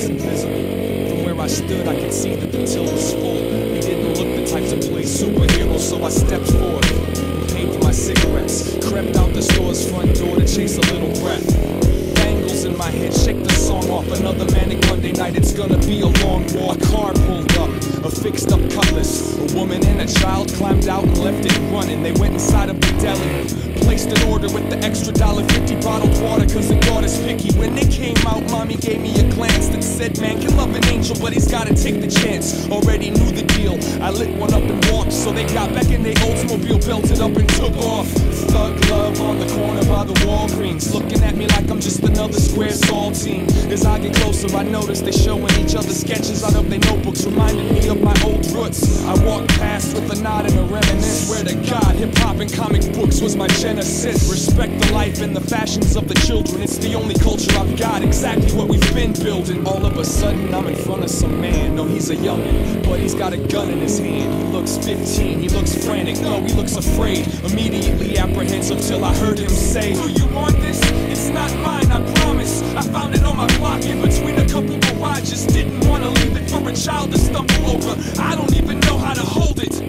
was invisible. From where I stood, I could see that the till was full. We didn't look the type to play superheroes, so I stepped forward and paid for my cigarettes. Crept out the store's front door to chase a little breath. Bangles in my head, shake the song off. Another manic Monday night, it's gonna be a long walk. A car pulled up, a fixed up cutlass. A woman and a child climbed out and left it running. They went inside of the deli, placed an order with the extra $1.50 bottled water, cause the God is picky. When they came out, mommy gave me a glance that said, man can love an angel, but he's gotta take the chance. Already knew the deal, I lit one up and walked. So they got back in their Oldsmobile, belted up and took off. Thug love on the corner by the Walgreens, looking at me like I'm just another square saltine. As I get closer, I notice they showing each other sketches out of their notebooks, reminding me of my old roots. I walked past with a nod and a reminisce. Swear to God, hip-hop and comic books was my genesis. Respect the life and the fashions of the children. It's the only culture I've got, exactly what we've been building. All of a sudden, I'm in front of some man. No, he's a youngin', but he's got a gun in his hand. He looks 15, he looks frantic, no, he looks afraid. Immediately apprehensive till I heard him say, do you want this? It's not mine, I promise. I found it on my block in between a couple garages. Didn't want to leave it for a child to stumble over. I don't even know how to hold it.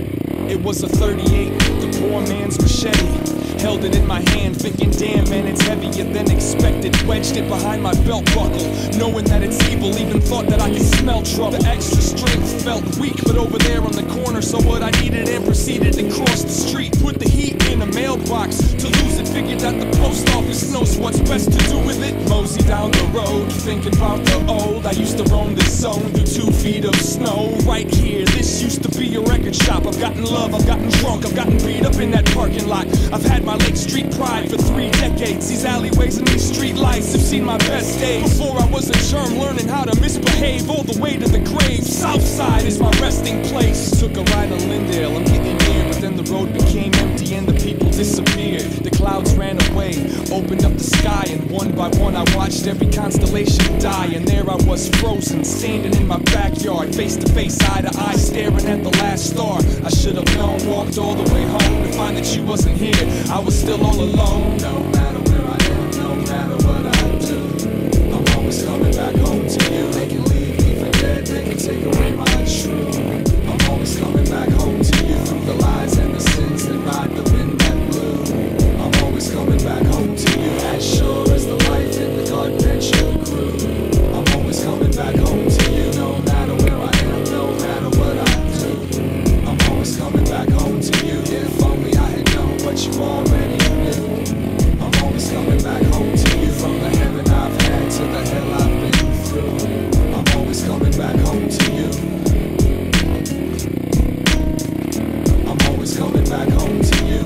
It was a 38, the poor man's machete. Held it in my hand, thinking, damn man, it's heavier than expected. Wedged it behind my belt buckle, knowing that it's evil. Even thought that I could smell trouble. The extra strength felt weak, but over there on the corner, so what I needed and proceeded to cross the street. Put the heat in a mailbox. To lose it, figured that the post office knows what's best to do with it. Mosey down the road, thinking about the old. I used to roam this zone through 2 feet of snow. Right here, this used to be a record shop. I've gotten love, I've gotten drunk, I've gotten beat up in that parking lot. I've had my Lake Street pride for 3 decades. These alleyways and these street lights have seen my best days. Before I was a germ, learning how to misbehave all the way to the grave. Southside is my resting place. Took a ride on Lindale, I'm getting near, but then the road became empty and the people disappeared. The clouds ran away, opened up the sky, and one by one I watched every constellation die. And there I was frozen, standing in my backyard, face to face, eye to eye, staring at the last star. I should have known, walked all the way home to find that you wasn't here. I was still all alone. No matter where I am, no matter what I do, I'm always coming back home to you. They can leave me for dead, they can take away my truth. I'm always coming back home to you. Through the lies and the sins that ride the wind that blew, I'm always coming back home to you. As sure as the life in the garden that you grew, I'm always coming back home to you. No matter where I am, no matter what I do, I'm always coming back home to you. If only I had known what you already knew, I'm always coming back home to you. From the heaven I've had to the hell I've been through, I'm always coming back home to you. I'm always coming back home to you.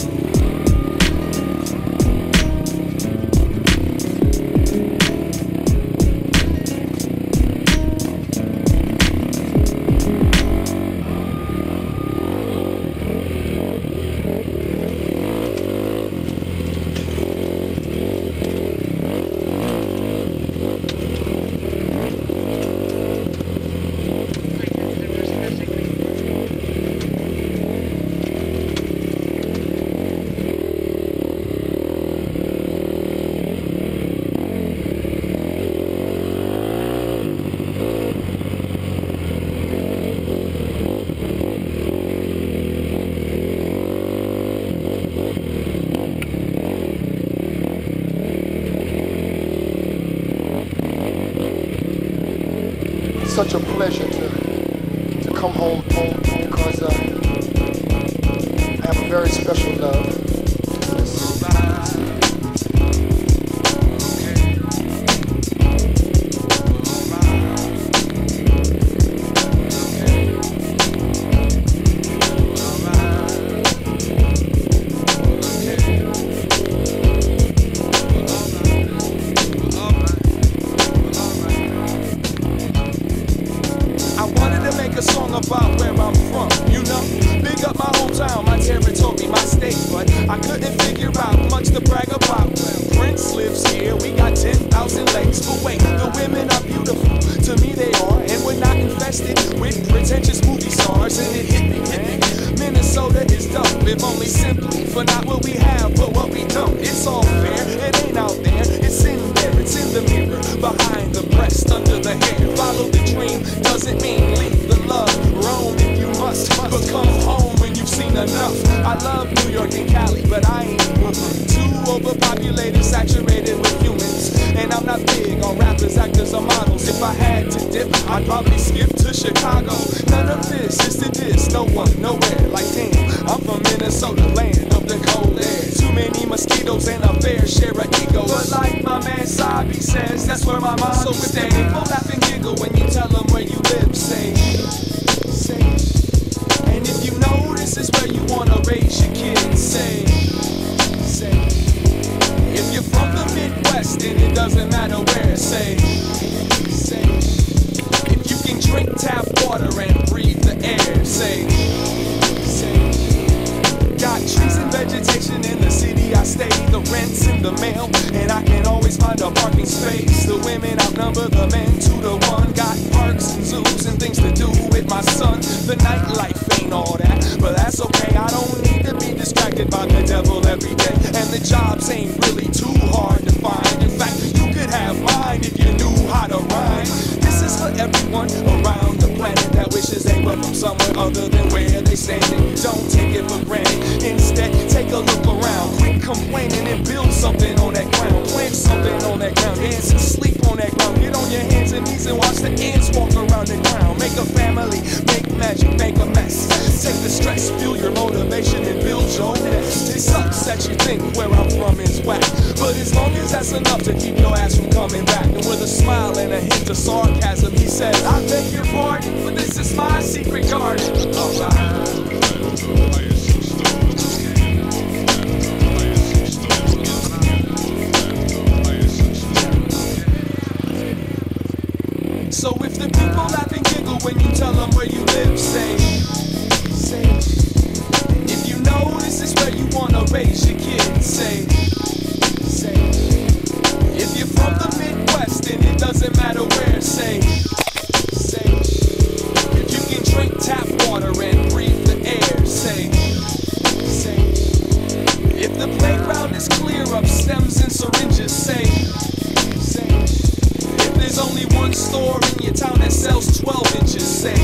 Such a pleasure to come home because I have a very special love. A song about where I'm from, you know. Big up my hometown, my territory, my state, but I couldn't figure out much to brag about. Well, Prince lives here, we got 10,000 lakes, but wait, the women are beautiful, to me they are, and we're not infested with pretentious movie stars. And it hit me, Minnesota is dope, if only simply for not what we have, but what we don't. It's all fair, it ain't out there, it's in there, it's in the mirror, behind the breast, under the hair. Follow doesn't mean leave the love. Roam if you must, but come home when you've seen enough. I love New York and Cali, but I ain't Brooklyn. Too overpopulated, saturated with humans. And I'm not big on rappers, actors, or models. If I had to dip, I'd probably skip to Chicago. None of this is to diss, no one, nowhere. Like damn, I'm from Minnesota, land of the cold air. Too many mosquitoes and a fair share of ego. But like my man Sabi says, that's where my mom so if they people laugh and giggle when you tell them where you live, say. And if you know this is where you wanna raise your kids, say. If you're from the Midwest and it doesn't matter where, say. If you can drink tap water and breathe the air, say. Got trees and vegetation in the city I stay. The rent's in the mail, and I can always find a parking space. The women outnumber the men 2-to-1. Got parks and zoos and things to do with my son. The nightlife ain't all that, but that's okay. I don't need to be distracted by the devil every day. And the jobs ain't really too hard to find. In fact, you could have mine if you knew how to rhyme. This is for everyone around the planet that wishes they were from somewhere other than where they standing. Don't take it for granted. Instead, take a look around. Quit complaining and build something on that ground. Plant something on that ground. Dance and sleep on that ground. Get on your hands and knees and watch the ants walk around the ground. Make a family, make magic, make a mess. Take the stress, fuel your motivation, and build your nest. It sucks that you think where I'm from is whack, but as long as that's enough to keep your ass from coming back. And with a smile and a hint of sarcasm, he says, I beg your pardon, but this is my secret garden. Alright. So if the people laugh and giggle when you tell them where you live, say. If you know this is where you wanna raise your kids, say. If you're from the Midwest and it doesn't matter where, say. If you can drink tap water and breathe the air, say. If the playground is clear of stems and syringes, say. If there's only one store in your town that sells 12 inches, say.